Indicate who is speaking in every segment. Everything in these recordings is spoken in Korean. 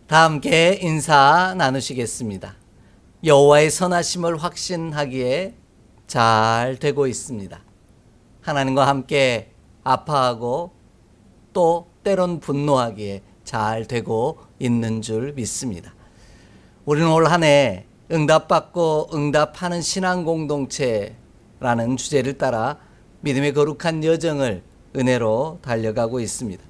Speaker 1: 다 함께 인사 나누시겠습니다. 여호와의 선하심을 확신하기에 잘 되고 있습니다. 하나님과 함께 아파하고 또 때론 분노하기에 잘 되고 있는 줄 믿습니다. 우리는 올 한 해 응답받고 응답하는 신앙 공동체라는 주제를 따라 믿음의 거룩한 여정을 은혜로 달려가고 있습니다.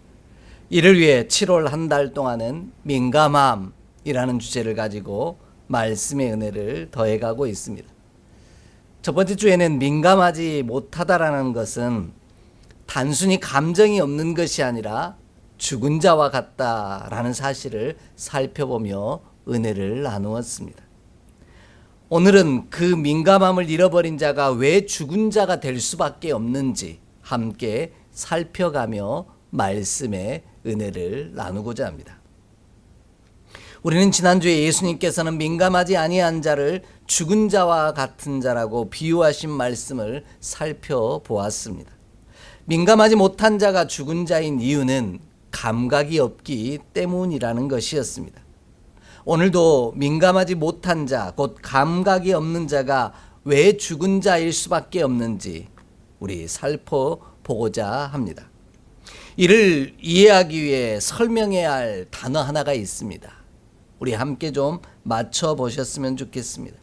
Speaker 1: 이를 위해 7월 한 달 동안은 민감함이라는 주제를 가지고 말씀의 은혜를 더해가고 있습니다. 첫 번째 주에는 민감하지 못하다라는 것은 단순히 감정이 없는 것이 아니라 죽은 자와 같다라는 사실을 살펴보며 은혜를 나누었습니다. 오늘은 그 민감함을 잃어버린 자가 왜 죽은 자가 될 수밖에 없는지 함께 살펴가며 말씀의 은혜를 나누고자 합니다. 우리는 지난주에 예수님께서는 민감하지 아니한 자를 죽은 자와 같은 자라고 비유하신 말씀을 살펴보았습니다. 민감하지 못한 자가 죽은 자인 이유는 감각이 없기 때문이라는 것이었습니다. 오늘도 민감하지 못한 자, 곧 감각이 없는 자가 왜 죽은 자일 수밖에 없는지 우리 살펴보고자 합니다. 이를 이해하기 위해 설명해야 할 단어 하나가 있습니다. 우리 함께 좀 맞춰보셨으면 좋겠습니다.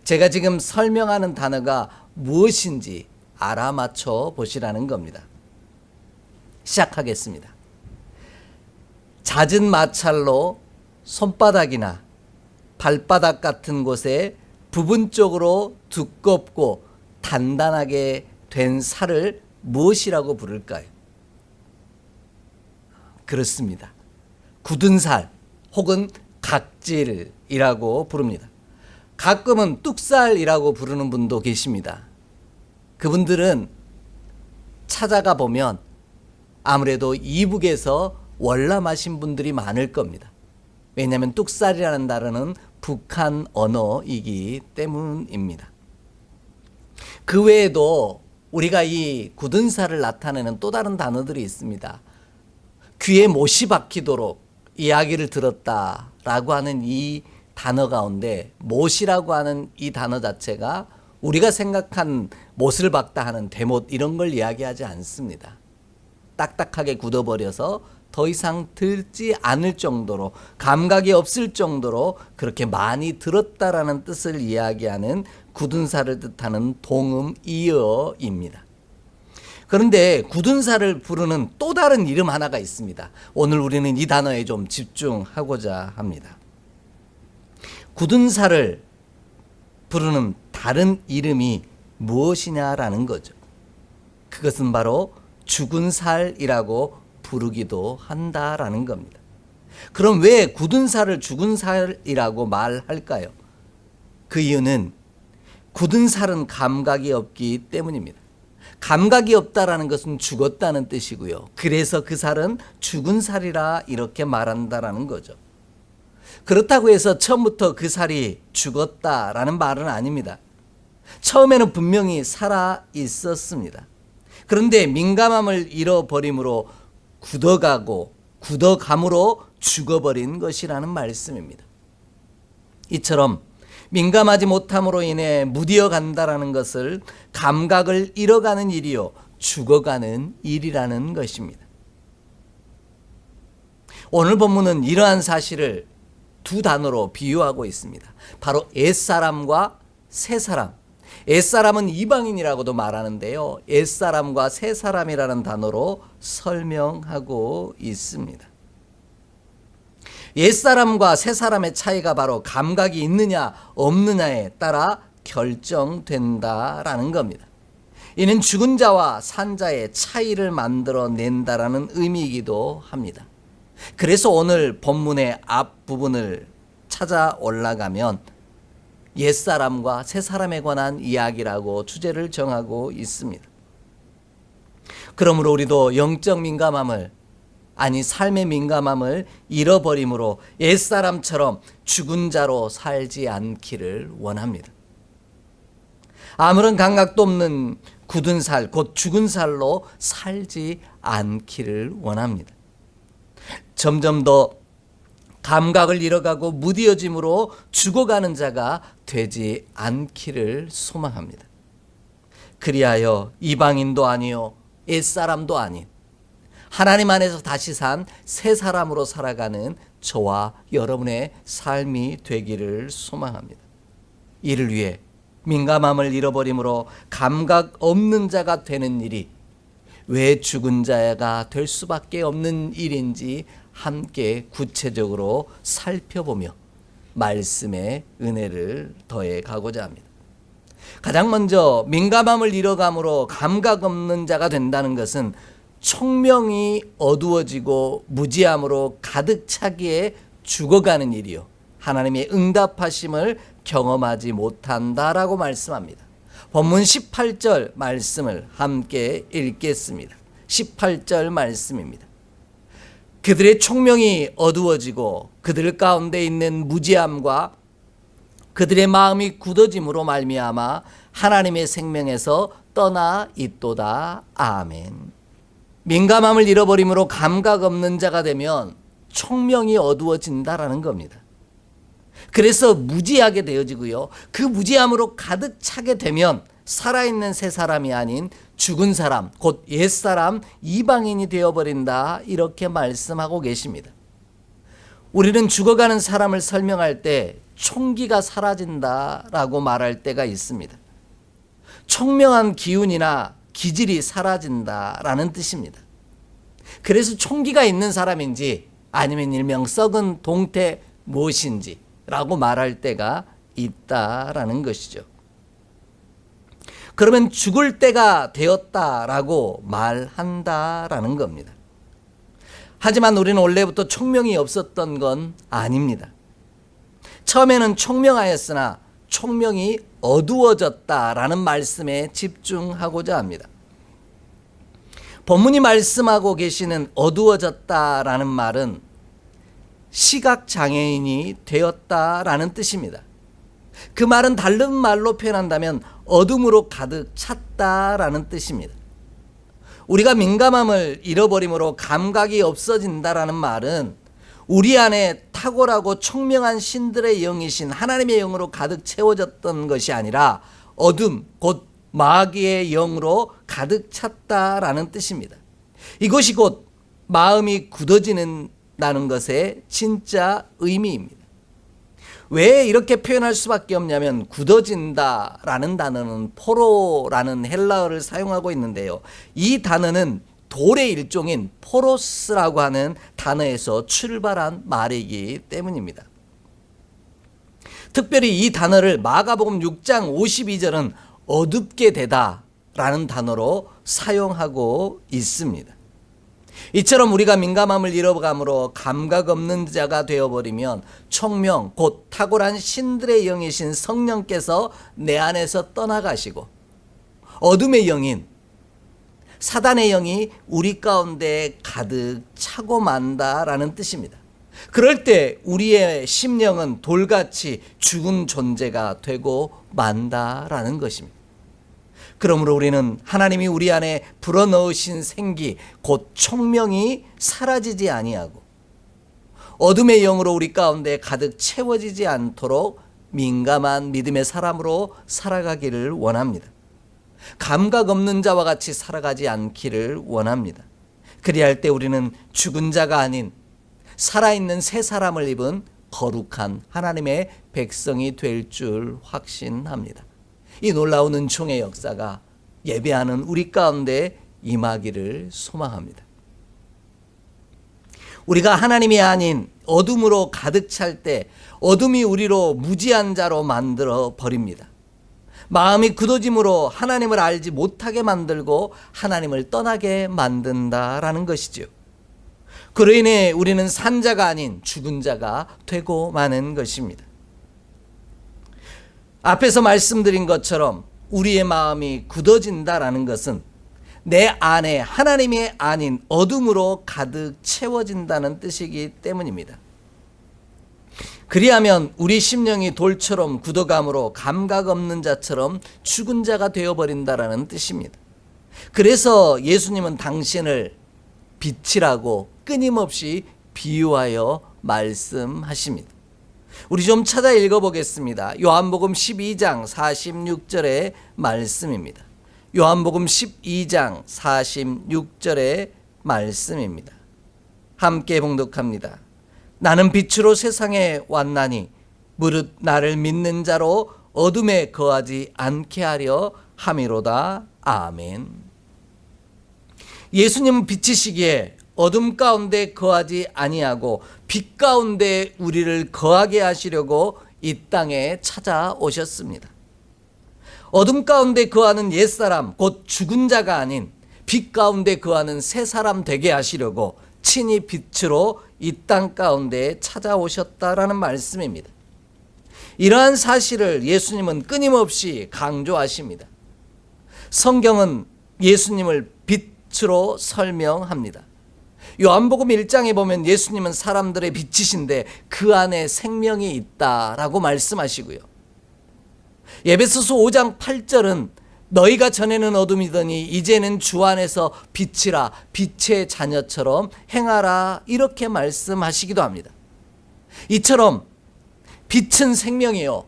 Speaker 1: 제가 지금 설명하는 단어가 무엇인지 알아맞혀 보시라는 겁니다. 시작하겠습니다. 잦은 마찰로 손바닥이나 발바닥 같은 곳에 부분적으로 두껍고 단단하게 된 살을 무엇이라고 부를까요? 그렇습니다. 굳은 살 혹은 각질이라고 부릅니다. 가끔은 뚝살이라고 부르는 분도 계십니다. 그분들은 찾아가 보면 아무래도 이북에서 월남하신 분들이 많을 겁니다. 왜냐하면 뚝살이라는 단어는 북한 언어이기 때문입니다. 그 외에도 우리가 이 굳은 살을 나타내는 또 다른 단어들이 있습니다. 귀에 못이 박히도록 이야기를 들었다라고 하는 이 단어 가운데 못이라고 하는 이 단어 자체가 우리가 생각한 못을 박다 하는 대못 이런 걸 이야기하지 않습니다. 딱딱하게 굳어버려서 더 이상 들지 않을 정도로 감각이 없을 정도로 그렇게 많이 들었다라는 뜻을 이야기하는 굳은 살을 뜻하는 동음 이어입니다. 그런데 굳은 살을 부르는 또 다른 이름 하나가 있습니다. 오늘 우리는 이 단어에 좀 집중하고자 합니다. 굳은 살을 부르는 다른 이름이 무엇이냐라는 거죠. 그것은 바로 죽은 살이라고 부르기도 한다라는 겁니다. 그럼 왜 굳은 살을 죽은 살이라고 말할까요? 그 이유는 굳은 살은 감각이 없기 때문입니다. 감각이 없다라는 것은 죽었다는 뜻이고요. 그래서 그 살은 죽은 살이라 이렇게 말한다라는 거죠. 그렇다고 해서 처음부터 그 살이 죽었다라는 말은 아닙니다. 처음에는 분명히 살아 있었습니다. 그런데 민감함을 잃어버림으로 굳어감으로 죽어버린 것이라는 말씀입니다. 이처럼 민감하지 못함으로 인해 무디어 간다라는 것을 감각을 잃어가는 일이요 죽어가는 일이라는 것입니다. 오늘 본문은 이러한 사실을 두 단어로 비유하고 있습니다. 바로 옛사람과 새사람. 옛사람은 이방인이라고도 말하는데요. 옛사람과 새사람이라는 단어로 설명하고 있습니다. 옛사람과 새사람의 차이가 바로 감각이 있느냐 없느냐에 따라 결정된다라는 겁니다. 이는 죽은 자와 산 자의 차이를 만들어낸다라는 의미이기도 합니다. 그래서 오늘 본문의 앞부분을 찾아 올라가면 옛사람과 새사람에 관한 이야기라고 주제를 정하고 있습니다. 그러므로 우리도 영적 민감함을 삶의 민감함을 잃어버림으로 옛사람처럼 죽은 자로 살지 않기를 원합니다. 아무런 감각도 없는 굳은 살, 곧 죽은 살로 살지 않기를 원합니다. 점점 더 감각을 잃어가고 무디어짐으로 죽어가는 자가 되지 않기를 소망합니다. 그리하여 이방인도 아니요 옛사람도 아닌 하나님 안에서 다시 산 새 사람으로 살아가는 저와 여러분의 삶이 되기를 소망합니다. 이를 위해 민감함을 잃어버림으로 감각 없는 자가 되는 일이 왜 죽은 자가 될 수밖에 없는 일인지 함께 구체적으로 살펴보며 말씀의 은혜를 더해 가고자 합니다. 가장 먼저 민감함을 잃어감으로 감각 없는 자가 된다는 것은 총명이 어두워지고 무지함으로 가득 차기에 죽어가는 일이요 하나님의 응답하심을 경험하지 못한다라고 말씀합니다. 본문 18절 말씀을 함께 읽겠습니다. 18절 말씀입니다. 그들의 총명이 어두워지고 그들 가운데 있는 무지함과 그들의 마음이 굳어짐으로 말미암아 하나님의 생명에서 떠나 있도다. 아멘. 민감함을 잃어버림으로 감각 없는 자가 되면 총명이 어두워진다라는 겁니다. 그래서 무지하게 되어지고요. 그 무지함으로 가득 차게 되면 살아있는 새 사람이 아닌 죽은 사람, 곧 옛사람, 이방인이 되어버린다. 이렇게 말씀하고 계십니다. 우리는 죽어가는 사람을 설명할 때 총기가 사라진다라고 말할 때가 있습니다. 총명한 기운이나 기질이 사라진다라는 뜻입니다. 그래서 총기가 있는 사람인지 아니면 일명 썩은 동태 무엇인지 라고 말할 때가 있다라는 것이죠. 그러면 죽을 때가 되었다라고 말한다라는 겁니다. 하지만 우리는 원래부터 총명이 없었던 건 아닙니다. 처음에는 총명하였으나 총명이 어두워졌다라는 말씀에 집중하고자 합니다. 본문이 말씀하고 계시는 어두워졌다라는 말은 시각장애인이 되었다라는 뜻입니다. 그 말은 다른 말로 표현한다면 어둠으로 가득 찼다라는 뜻입니다. 우리가 민감함을 잃어버림으로 감각이 없어진다라는 말은 우리 안에 탁월하고 총명한 신들의 영이신 하나님의 영으로 가득 채워졌던 것이 아니라 어둠, 곧 마귀의 영으로 가득 찼다라는 뜻입니다. 이것이 곧 마음이 굳어지는다는 것의 진짜 의미입니다. 왜 이렇게 표현할 수밖에 없냐면 굳어진다라는 단어는 포로라는 헬라어를 사용하고 있는데요. 이 단어는 돌의 일종인 포로스라고 하는 단어에서 출발한 말이기 때문입니다. 특별히 이 단어를 마가복음 6장 52절은 어둡게 되다라는 단어로 사용하고 있습니다. 이처럼 우리가 민감함을 잃어감으로 감각 없는 자가 되어버리면 총명, 곧 탁월한 신들의 영이신 성령께서 내 안에서 떠나가시고 어둠의 영인 사단의 영이 우리 가운데 가득 차고 만다라는 뜻입니다. 그럴 때 우리의 심령은 돌같이 죽은 존재가 되고 만다라는 것입니다. 그러므로 우리는 하나님이 우리 안에 불어넣으신 생기, 곧 총명이 사라지지 아니하고 어둠의 영으로 우리 가운데 가득 채워지지 않도록 민감한 믿음의 사람으로 살아가기를 원합니다. 감각 없는 자와 같이 살아가지 않기를 원합니다. 그리할 때 우리는 죽은 자가 아닌 살아있는 새 사람을 입은 거룩한 하나님의 백성이 될 줄 확신합니다. 이 놀라운 은총의 역사가 예배하는 우리 가운데 임하기를 소망합니다. 우리가 하나님이 아닌 어둠으로 가득 찰 때 어둠이 우리로 무지한 자로 만들어 버립니다. 마음이 굳어짐으로 하나님을 알지 못하게 만들고 하나님을 떠나게 만든다라는 것이죠. 그로 인해 우리는 산 자가 아닌 죽은 자가 되고 마는 것입니다. 앞에서 말씀드린 것처럼 우리의 마음이 굳어진다라는 것은 내 안에 하나님이 아닌 어둠으로 가득 채워진다는 뜻이기 때문입니다. 그리하면 우리 심령이 돌처럼 굳어감으로 감각 없는 자처럼 죽은 자가 되어버린다라는 뜻입니다. 그래서 예수님은 당신을 빛이라고 끊임없이 비유하여 말씀하십니다. 우리 좀 찾아 읽어보겠습니다. 요한복음 12장 46절의 말씀입니다. 요한복음 12장 46절의 말씀입니다. 함께 봉독합니다. 나는 빛으로 세상에 왔나니 무릇 나를 믿는 자로 어둠에 거하지 않게 하려 함이로다. 아멘. 예수님은 빛이시기에 어둠 가운데 거하지 아니하고 빛 가운데 우리를 거하게 하시려고 이 땅에 찾아오셨습니다. 어둠 가운데 거하는 옛사람, 곧 죽은 자가 아닌 빛 가운데 거하는 새 사람 되게 하시려고 친히 빛으로 이 땅 가운데 찾아오셨다라는 말씀입니다. 이러한 사실을 예수님은 끊임없이 강조하십니다. 성경은 예수님을 빛으로 설명합니다. 요한복음 1장에 보면 예수님은 사람들의 빛이신데 그 안에 생명이 있다라고 말씀하시고요. 에베소서 5장 8절은 너희가 전에는 어둠이더니 이제는 주 안에서 빛이라 빛의 자녀처럼 행하라 이렇게 말씀하시기도 합니다. 이처럼 빛은 생명이요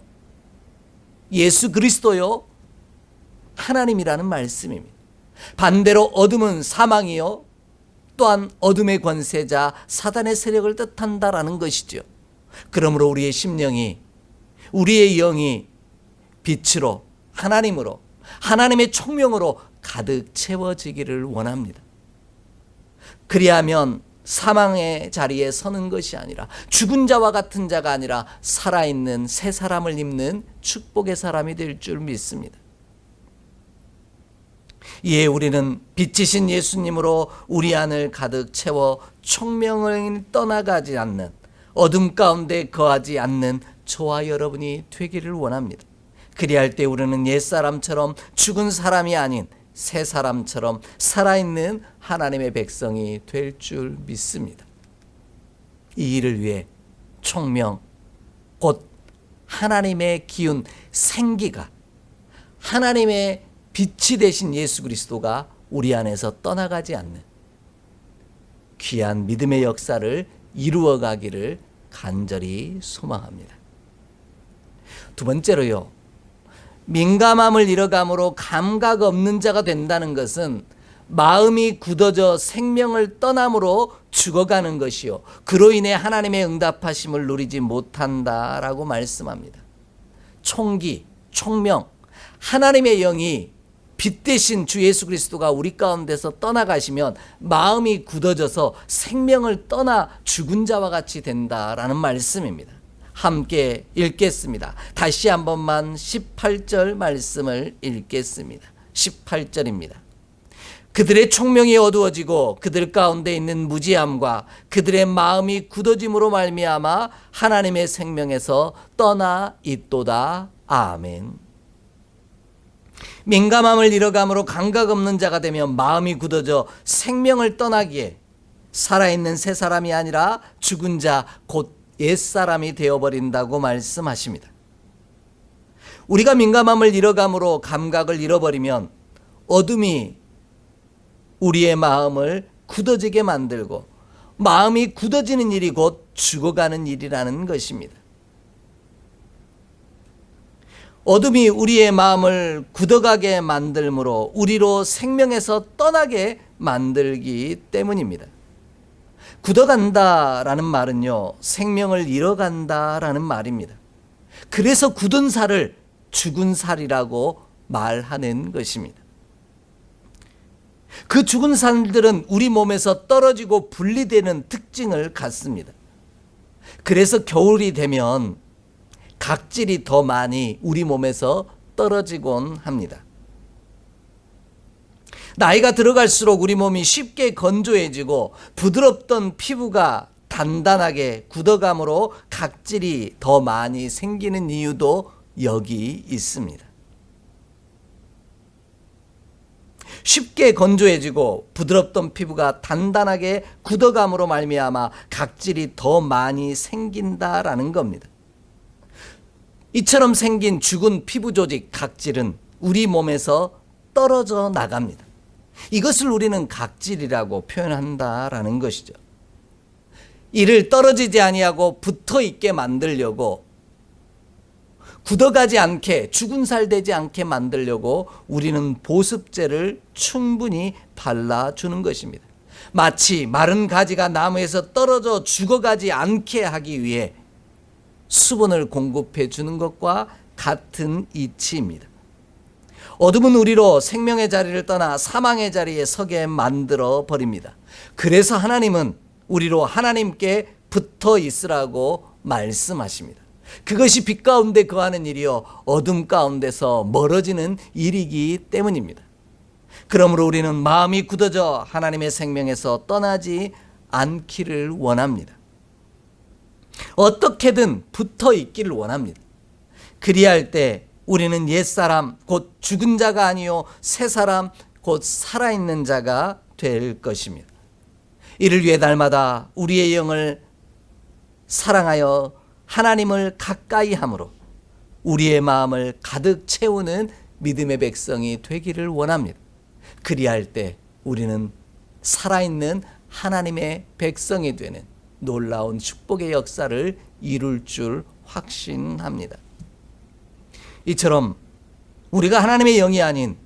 Speaker 1: 예수 그리스도요 하나님이라는 말씀입니다. 반대로 어둠은 사망이요 또한 어둠의 권세자 사단의 세력을 뜻한다라는 것이죠. 그러므로 우리의 심령이 우리의 영이 빛으로 하나님으로 하나님의 총명으로 가득 채워지기를 원합니다. 그리하면 사망의 자리에 서는 것이 아니라 죽은 자와 같은 자가 아니라 살아있는 새 사람을 입는 축복의 사람이 될 줄 믿습니다. 이에 우리는 빛이신 예수님으로 우리 안을 가득 채워 총명을 떠나가지 않는 어둠 가운데 거하지 않는 저와 여러분이 되기를 원합니다. 그리할 때 우리는 옛사람처럼 죽은 사람이 아닌 새 사람처럼 살아있는 하나님의 백성이 될 줄 믿습니다. 이 일을 위해 총명, 곧 하나님의 기운, 생기가 하나님의 빛이 되신 예수 그리스도가 우리 안에서 떠나가지 않는 귀한 믿음의 역사를 이루어가기를 간절히 소망합니다. 두 번째로요. 민감함을 잃어감으로 감각 없는 자가 된다는 것은 마음이 굳어져 생명을 떠남으로 죽어가는 것이요 그로 인해 하나님의 응답하심을 누리지 못한다라고 말씀합니다. 총기, 총명, 하나님의 영이 빛 대신 주 예수 그리스도가 우리 가운데서 떠나가시면 마음이 굳어져서 생명을 떠나 죽은 자와 같이 된다라는 말씀입니다. 함께 읽겠습니다. 다시 한 번만 18절 말씀을 읽겠습니다. 18절입니다. 그들의 총명이 어두워지고 그들 가운데 있는 무지함과 그들의 마음이 굳어짐으로 말미암아 하나님의 생명에서 떠나 있도다. 아멘. 민감함을 잃어감으로 감각 없는 자가 되면 마음이 굳어져 생명을 떠나기에 살아있는 새 사람이 아니라 죽은 자 곧 옛사람이 되어버린다고 말씀하십니다. 우리가 민감함을 잃어감으로 감각을 잃어버리면 어둠이 우리의 마음을 굳어지게 만들고 마음이 굳어지는 일이 곧 죽어가는 일이라는 것입니다. 어둠이 우리의 마음을 굳어가게 만들므로 우리로 생명에서 떠나게 만들기 때문입니다. 굳어간다라는 말은요, 생명을 잃어간다라는 말입니다. 그래서 굳은 살을 죽은 살이라고 말하는 것입니다. 그 죽은 살들은 우리 몸에서 떨어지고 분리되는 특징을 갖습니다. 그래서 겨울이 되면 각질이 더 많이 우리 몸에서 떨어지곤 합니다. 나이가 들어갈수록 우리 몸이 쉽게 건조해지고 부드럽던 피부가 단단하게 굳어감으로 각질이 더 많이 생기는 이유도 여기 있습니다. 쉽게 건조해지고 부드럽던 피부가 단단하게 굳어감으로 말미암아 각질이 더 많이 생긴다라는 겁니다. 이처럼 생긴 죽은 피부 조직 각질은 우리 몸에서 떨어져 나갑니다. 이것을 우리는 각질이라고 표현한다라는 것이죠. 이를 떨어지지 아니하고 붙어 있게 만들려고, 굳어가지 않게, 죽은 살 되지 않게 만들려고 우리는 보습제를 충분히 발라주는 것입니다. 마치 마른 가지가 나무에서 떨어져 죽어가지 않게 하기 위해 수분을 공급해 주는 것과 같은 이치입니다. 어둠은 우리로 생명의 자리를 떠나 사망의 자리에 서게 만들어 버립니다. 그래서 하나님은 우리로 하나님께 붙어 있으라고 말씀하십니다. 그것이 빛 가운데 거하는 일이요 어둠 가운데서 멀어지는 일이기 때문입니다. 그러므로 우리는 마음이 굳어져 하나님의 생명에서 떠나지 않기를 원합니다. 어떻게든 붙어 있기를 원합니다. 그리할 때 우리는 옛사람 곧 죽은 자가 아니요 새 사람 곧 살아있는 자가 될 것입니다. 이를 위해 날마다 우리의 영을 사랑하여 하나님을 가까이 함으로 우리의 마음을 가득 채우는 믿음의 백성이 되기를 원합니다. 그리할 때 우리는 살아있는 하나님의 백성이 되는 놀라운 축복의 역사를 이룰 줄 확신합니다. 이처럼 우리가 하나님의 영이 아닌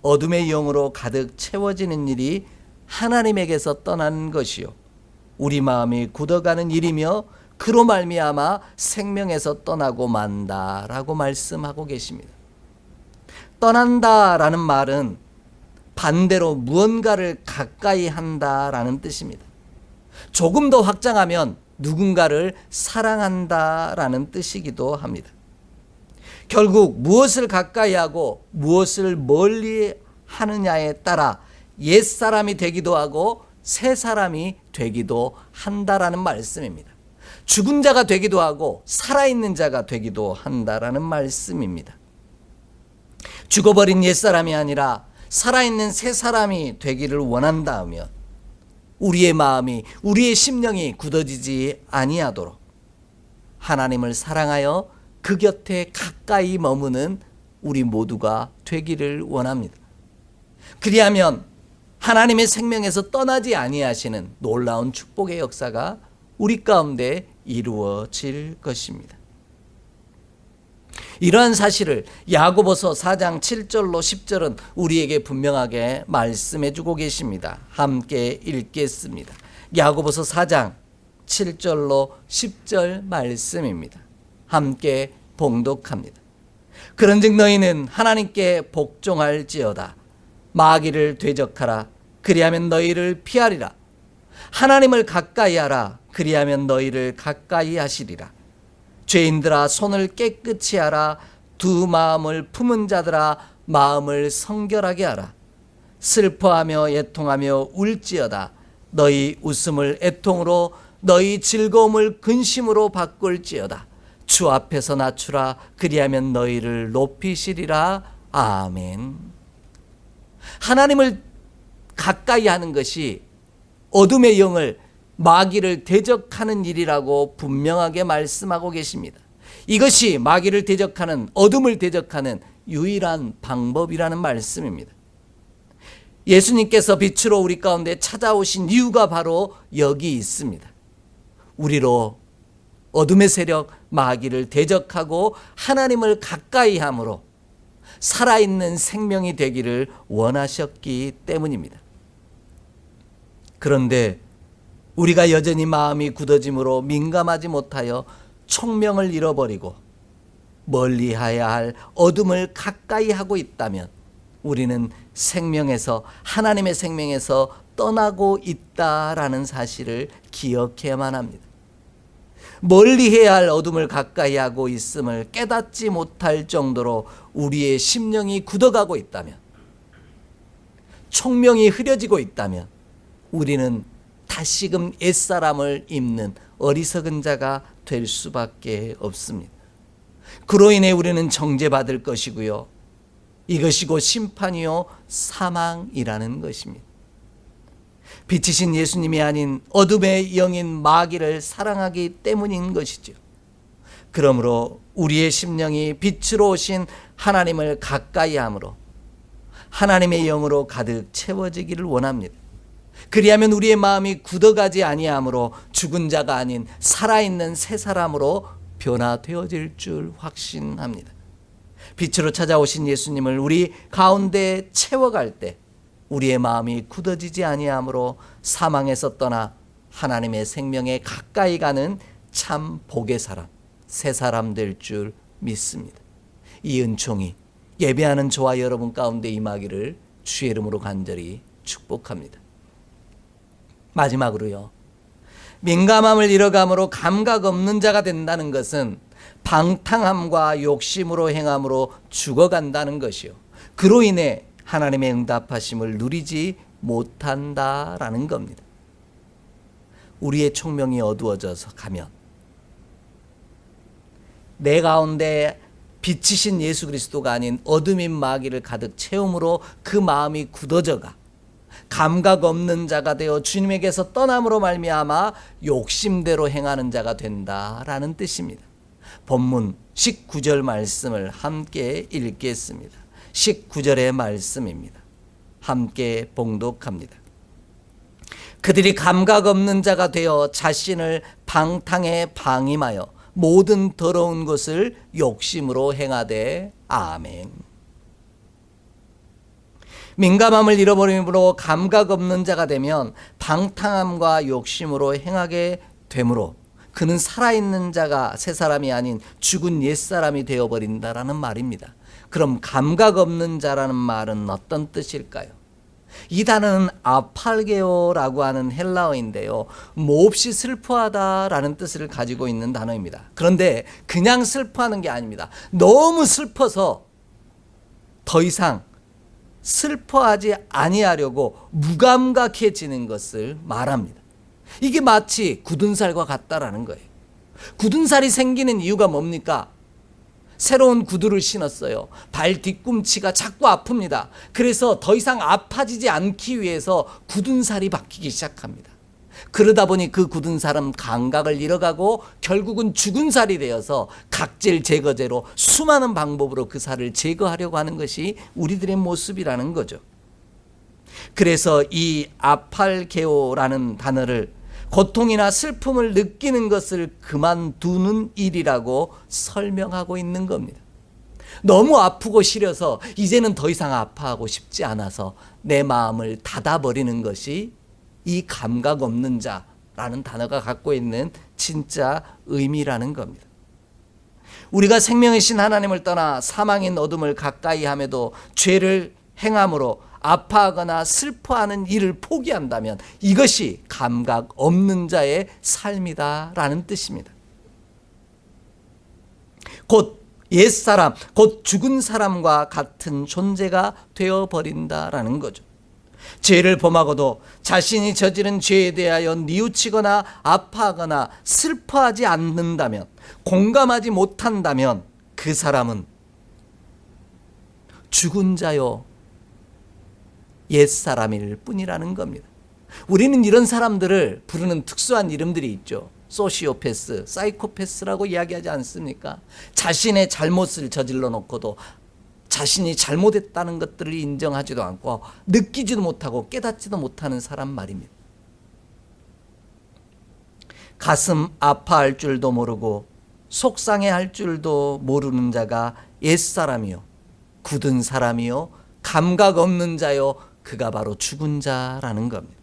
Speaker 1: 어둠의 영으로 가득 채워지는 일이 하나님에게서 떠난 것이요 우리 마음이 굳어가는 일이며 그로 말미암아 생명에서 떠나고 만다라고 말씀하고 계십니다. 떠난다라는 말은 반대로 무언가를 가까이 한다라는 뜻입니다. 조금 더 확장하면 누군가를 사랑한다라는 뜻이기도 합니다. 결국 무엇을 가까이 하고 무엇을 멀리 하느냐에 따라 옛사람이 되기도 하고 새 사람이 되기도 한다라는 말씀입니다. 죽은 자가 되기도 하고 살아있는 자가 되기도 한다라는 말씀입니다. 죽어버린 옛사람이 아니라 살아있는 새 사람이 되기를 원한다면 우리의 마음이 우리의 심령이 굳어지지 아니하도록 하나님을 사랑하여 그 곁에 가까이 머무는 우리 모두가 되기를 원합니다. 그리하면 하나님의 생명에서 떠나지 아니하시는 놀라운 축복의 역사가 우리 가운데 이루어질 것입니다. 이러한 사실을 야고보서 4장 7절로 10절은 우리에게 분명하게 말씀해 주고 계십니다. 함께 읽겠습니다. 야고보서 4장 7절로 10절 말씀입니다. 함께 봉독합니다. 그런즉 너희는 하나님께 복종할지어다. 마귀를 대적하라. 그리하면 너희를 피하리라. 하나님을 가까이 하라. 그리하면 너희를 가까이 하시리라. 죄인들아 손을 깨끗이 하라. 두 마음을 품은 자들아 마음을 성결하게 하라. 슬퍼하며 애통하며 울지어다. 너희 웃음을 애통으로 너희 즐거움을 근심으로 바꿀지어다. 주 앞에서 낮추라. 그리하면 너희를 높이시리라. 아멘. 하나님을 가까이 하는 것이 어둠의 영을 마귀를 대적하는 일이라고 분명하게 말씀하고 계십니다. 이것이 마귀를 대적하는 어둠을 대적하는 유일한 방법이라는 말씀입니다. 예수님께서 빛으로 우리 가운데 찾아오신 이유가 바로 여기 있습니다. 우리로 어둠의 세력 마귀를 대적하고 하나님을 가까이 함으로 살아있는 생명이 되기를 원하셨기 때문입니다. 그런데 우리가 여전히 마음이 굳어짐으로 민감하지 못하여 총명을 잃어버리고 멀리해야 할 어둠을 가까이 하고 있다면 우리는 생명에서 하나님의 생명에서 떠나고 있다라는 사실을 기억해야만 합니다. 멀리해야 할 어둠을 가까이 하고 있음을 깨닫지 못할 정도로 우리의 심령이 굳어가고 있다면, 총명이 흐려지고 있다면 우리는 다시금 옛사람을 입는 어리석은 자가 될 수밖에 없습니다. 그로 인해 우리는 정죄받을 것이고요. 이것이 곧 심판이요 사망이라는 것입니다. 빛이신 예수님이 아닌 어둠의 영인 마귀를 사랑하기 때문인 것이죠. 그러므로 우리의 심령이 빛으로 오신 하나님을 가까이 함으로 하나님의 영으로 가득 채워지기를 원합니다. 그리하면 우리의 마음이 굳어가지 아니하므로 죽은 자가 아닌 살아있는 새 사람으로 변화되어질 줄 확신합니다. 빛으로 찾아오신 예수님을 우리 가운데 채워갈 때 우리의 마음이 굳어지지 아니하므로 사망에서 떠나 하나님의 생명에 가까이 가는 참 복의 사람, 새 사람 될 줄 믿습니다. 이 은총이 예배하는 저와 여러분 가운데 임하기를 주의 이름으로 간절히 축복합니다. 마지막으로요, 민감함을 잃어감으로 감각 없는 자가 된다는 것은 방탕함과 욕심으로 행함으로 죽어간다는 것이요, 그로 인해 하나님의 응답하심을 누리지 못한다라는 겁니다. 우리의 총명이 어두워져서 가면 내 가운데 빛이신 예수 그리스도가 아닌 어둠인 마귀를 가득 채움으로 그 마음이 굳어져가 감각 없는 자가 되어 주님에게서 떠남으로 말미암아 욕심대로 행하는 자가 된다라는 뜻입니다. 본문 19절 말씀을 함께 읽겠습니다. 19절의 말씀입니다. 함께 봉독합니다. 그들이 감각 없는 자가 되어 자신을 방탕에 방임하여 모든 더러운 것을 욕심으로 행하되. 아멘. 민감함을 잃어버림으로 감각 없는 자가 되면 방탕함과 욕심으로 행하게 되므로 그는 살아있는 자가 새 사람이 아닌 죽은 옛사람이 되어버린다라는 말입니다. 그럼 감각 없는 자라는 말은 어떤 뜻일까요? 이 단어는 아팔게오라고 하는 헬라어인데요, 몹시 슬퍼하다라는 뜻을 가지고 있는 단어입니다. 그런데 그냥 슬퍼하는 게 아닙니다. 너무 슬퍼서 더 이상 슬퍼하지 아니하려고 무감각해지는 것을 말합니다. 이게 마치 굳은 살과 같다라는 거예요. 굳은 살이 생기는 이유가 뭡니까? 새로운 구두를 신었어요. 발 뒤꿈치가 자꾸 아픕니다. 그래서 더 이상 아파지지 않기 위해서 굳은 살이 박히기 시작합니다. 그러다 보니 그 굳은 살은 감각을 잃어가고 결국은 죽은 살이 되어서 각질 제거제로 수많은 방법으로 그 살을 제거하려고 하는 것이 우리들의 모습이라는 거죠. 그래서 이 아팔게오라는 단어를 고통이나 슬픔을 느끼는 것을 그만두는 일이라고 설명하고 있는 겁니다. 너무 아프고 시려서 이제는 더 이상 아파하고 싶지 않아서 내 마음을 닫아버리는 것이 이 감각 없는 자라는 단어가 갖고 있는 진짜 의미라는 겁니다. 우리가 생명이신 하나님을 떠나 사망인 어둠을 가까이 함에도 죄를 행함으로 아파하거나 슬퍼하는 일을 포기한다면 이것이 감각 없는 자의 삶이다라는 뜻입니다. 곧 옛사람, 곧 죽은 사람과 같은 존재가 되어버린다라는 거죠. 죄를 범하고도 자신이 저지른 죄에 대하여 뉘우치거나 아파하거나 슬퍼하지 않는다면, 공감하지 못한다면 그 사람은 죽은 자요 옛사람일 뿐이라는 겁니다. 우리는 이런 사람들을 부르는 특수한 이름들이 있죠. 소시오패스, 사이코패스라고 이야기하지 않습니까? 자신의 잘못을 저질러 놓고도 자신이 잘못했다는 것들을 인정하지도 않고 느끼지도 못하고 깨닫지도 못하는 사람 말입니다. 가슴 아파할 줄도 모르고 속상해할 줄도 모르는 자가 옛사람이요 굳은 사람이요 감각 없는 자요 그가 바로 죽은 자라는 겁니다.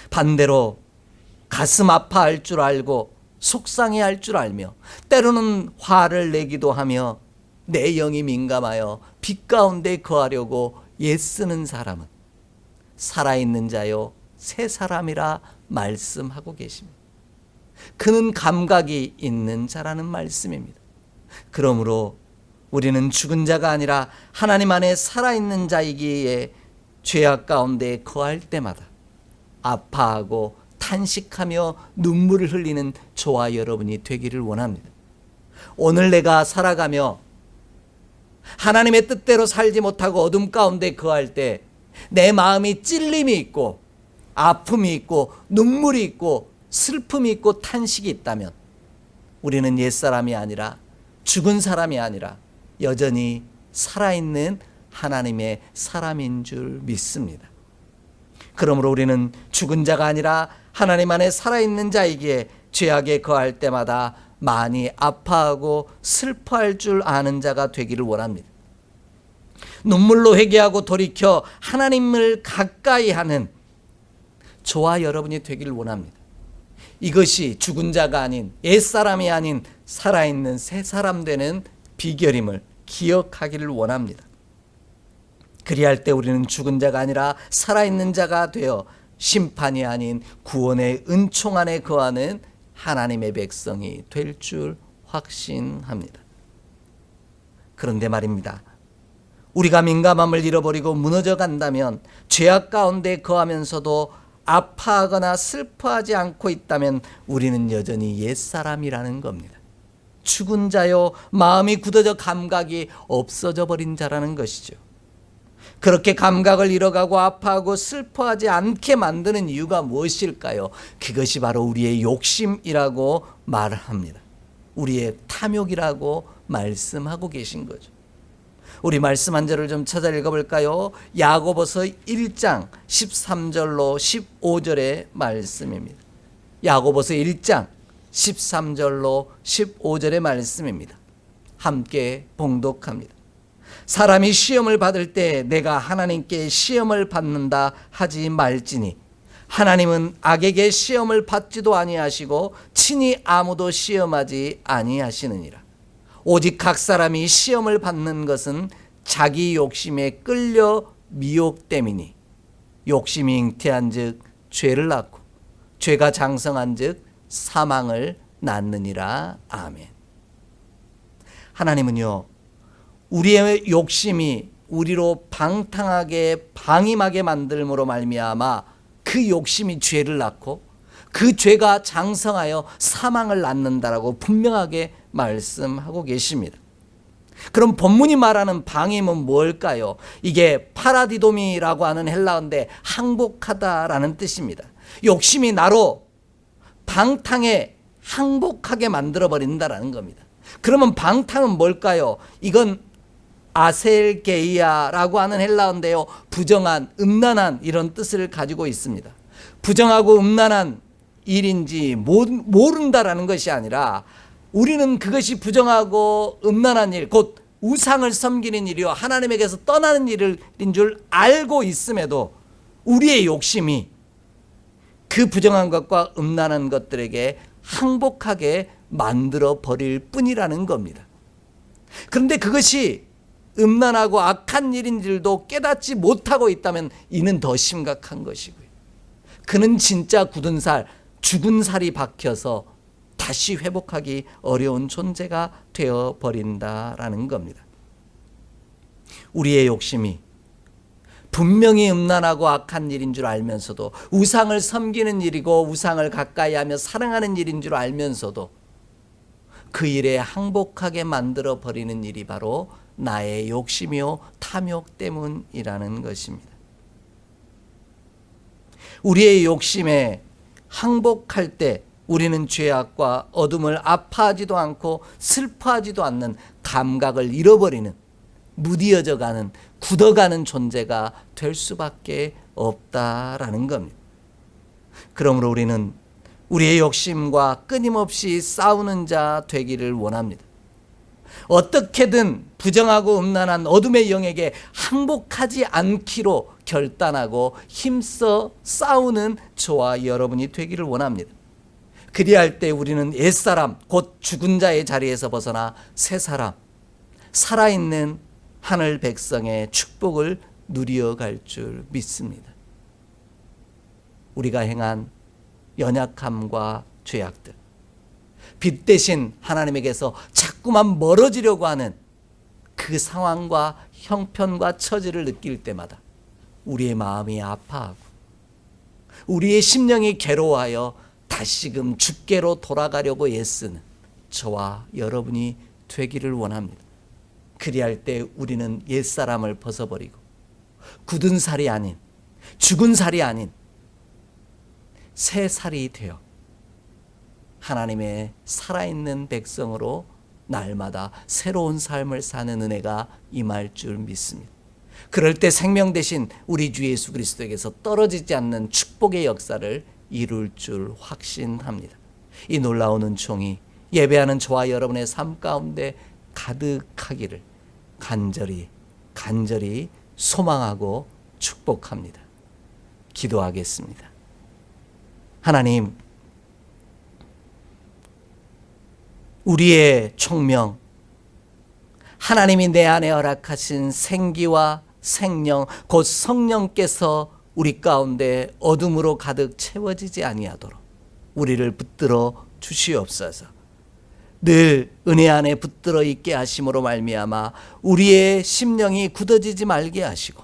Speaker 1: 반대로 가슴 아파할 줄 알고 속상해할 줄 알며 때로는 화를 내기도 하며 내 영이 민감하여 빛 가운데 거하려고 애쓰는 사람은 살아있는 자요 새 사람이라 말씀하고 계십니다. 그는 감각이 있는 자라는 말씀입니다. 그러므로 우리는 죽은 자가 아니라 하나님 안에 살아있는 자이기에 죄악 가운데 거할 때마다 아파하고 탄식하며 눈물을 흘리는 저와 여러분이 되기를 원합니다. 오늘 내가 살아가며 하나님의 뜻대로 살지 못하고 어둠 가운데 거할 때 내 마음이 찔림이 있고 아픔이 있고 눈물이 있고 슬픔이 있고 탄식이 있다면 우리는 옛사람이 아니라 죽은 사람이 아니라 여전히 살아있는 하나님의 사람인 줄 믿습니다. 그러므로 우리는 죽은 자가 아니라 하나님 안에 살아있는 자이기에 죄악에 거할 때마다 많이 아파하고 슬퍼할 줄 아는 자가 되기를 원합니다. 눈물로 회개하고 돌이켜 하나님을 가까이 하는 저와 여러분이 되기를 원합니다. 이것이 죽은 자가 아닌 옛사람이 아닌 살아있는 새 사람 되는 비결임을 기억하기를 원합니다. 그리할 때 우리는 죽은 자가 아니라 살아있는 자가 되어 심판이 아닌 구원의 은총 안에 거하는 하나님의 백성이 될 줄 확신합니다. 그런데 말입니다. 우리가 민감함을 잃어버리고 무너져 간다면, 죄악 가운데 거하면서도 아파하거나 슬퍼하지 않고 있다면 우리는 여전히 옛사람이라는 겁니다. 죽은 자요, 마음이 굳어져 감각이 없어져 버린 자라는 것이죠. 그렇게 감각을 잃어가고 아파하고 슬퍼하지 않게 만드는 이유가 무엇일까요? 그것이 바로 우리의 욕심이라고 말합니다. 우리의 탐욕이라고 말씀하고 계신 거죠. 우리 말씀 한 절을 좀 찾아 읽어볼까요? 야고보서 1장 13절로 15절의 말씀입니다. 야고보서 1장 13절로 15절의 말씀입니다. 함께 봉독합니다. 사람이 시험을 받을 때 내가 하나님께 시험을 받는다 하지 말지니 하나님은 악에게 시험을 받지도 아니하시고 친히 아무도 시험하지 아니하시느니라. 오직 각 사람이 시험을 받는 것은 자기 욕심에 끌려 미혹됨이니 욕심이 잉태한 즉 죄를 낳고 죄가 장성한 즉 사망을 낳느니라. 아멘. 하나님은요, 우리의 욕심이 우리로 방탕하게 방임하게 만들므로 말미암아 그 욕심이 죄를 낳고 그 죄가 장성하여 사망을 낳는다라고 분명하게 말씀하고 계십니다. 그럼 본문이 말하는 방임은 뭘까요? 이게 파라디도미라고 하는 헬라어인데 항복하다라는 뜻입니다. 욕심이 나로 방탕에 항복하게 만들어버린다라는 겁니다. 그러면 방탕은 뭘까요? 이건 아셀게이아라고 하는 헬라어인데요, 부정한, 음란한 이런 뜻을 가지고 있습니다. 부정하고 음란한 일인지 모른다라는 것이 아니라 우리는 그것이 부정하고 음란한 일, 곧 우상을 섬기는 일이요 하나님에게서 떠나는 일인 줄 알고 있음에도 우리의 욕심이 그 부정한 것과 음란한 것들에게 항복하게 만들어 버릴 뿐이라는 겁니다. 그런데 그것이 음란하고 악한 일인 줄도 깨닫지 못하고 있다면 이는 더 심각한 것이고요. 그는 진짜 굳은 살, 죽은 살이 박혀서 다시 회복하기 어려운 존재가 되어버린다라는 겁니다. 우리의 욕심이 분명히 음란하고 악한 일인 줄 알면서도, 우상을 섬기는 일이고 우상을 가까이하며 사랑하는 일인 줄 알면서도 그 일에 항복하게 만들어 버리는 일이 바로 나의 욕심이요 탐욕 때문이라는 것입니다. 우리의 욕심에 항복할 때 우리는 죄악과 어둠을 아파하지도 않고 슬퍼하지도 않는 감각을 잃어버리는, 무디어져가는, 굳어가는 존재가 될 수밖에 없다라는 겁니다. 그러므로 우리는 우리의 욕심과 끊임없이 싸우는 자 되기를 원합니다. 어떻게든 부정하고 음란한 어둠의 영에게 항복하지 않기로 결단하고 힘써 싸우는 저와 여러분이 되기를 원합니다. 그리할 때 우리는 옛사람, 곧 죽은 자의 자리에서 벗어나 새 사람, 살아있는 하늘 백성의 축복을 누려갈 줄 믿습니다. 우리가 행한 연약함과 죄악들, 빛 대신 하나님에게서 자꾸만 멀어지려고 하는 그 상황과 형편과 처지를 느낄 때마다 우리의 마음이 아파하고 우리의 심령이 괴로워하여 다시금 주께로 돌아가려고 애쓰는 저와 여러분이 되기를 원합니다. 그리할 때 우리는 옛사람을 벗어버리고 굳은 살이 아닌, 죽은 살이 아닌 새 살이 되어 하나님의 살아있는 백성으로 날마다 새로운 삶을 사는 은혜가 임할 줄 믿습니다. 그럴 때 생명 대신 우리 주 예수 그리스도에게서 떨어지지 않는 축복의 역사를 이룰 줄 확신합니다. 이 놀라운 은총이 예배하는 저와 여러분의 삶 가운데 가득하기를 간절히 소망하고 축복합니다. 기도하겠습니다. 하나님, 우리의 총명, 하나님이 내 안에 허락하신 생기와 생명, 곧 성령께서 우리 가운데 어둠으로 가득 채워지지 아니하도록 우리를 붙들어 주시옵소서. 늘 은혜 안에 붙들어 있게 하심으로 말미암아 우리의 심령이 굳어지지 말게 하시고,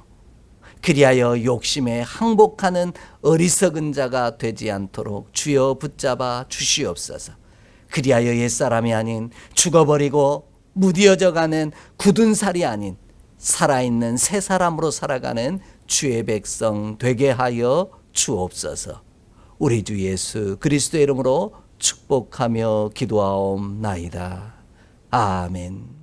Speaker 1: 그리하여 욕심에 항복하는 어리석은 자가 되지 않도록 주여 붙잡아 주시옵소서. 그리하여 옛사람이 아닌 죽어버리고 무디어져가는 굳은 살이 아닌 살아있는 새 사람으로 살아가는 주의 백성 되게 하여 주옵소서. 우리 주 예수 그리스도의 이름으로 축복하며 기도하옵나이다. 아멘.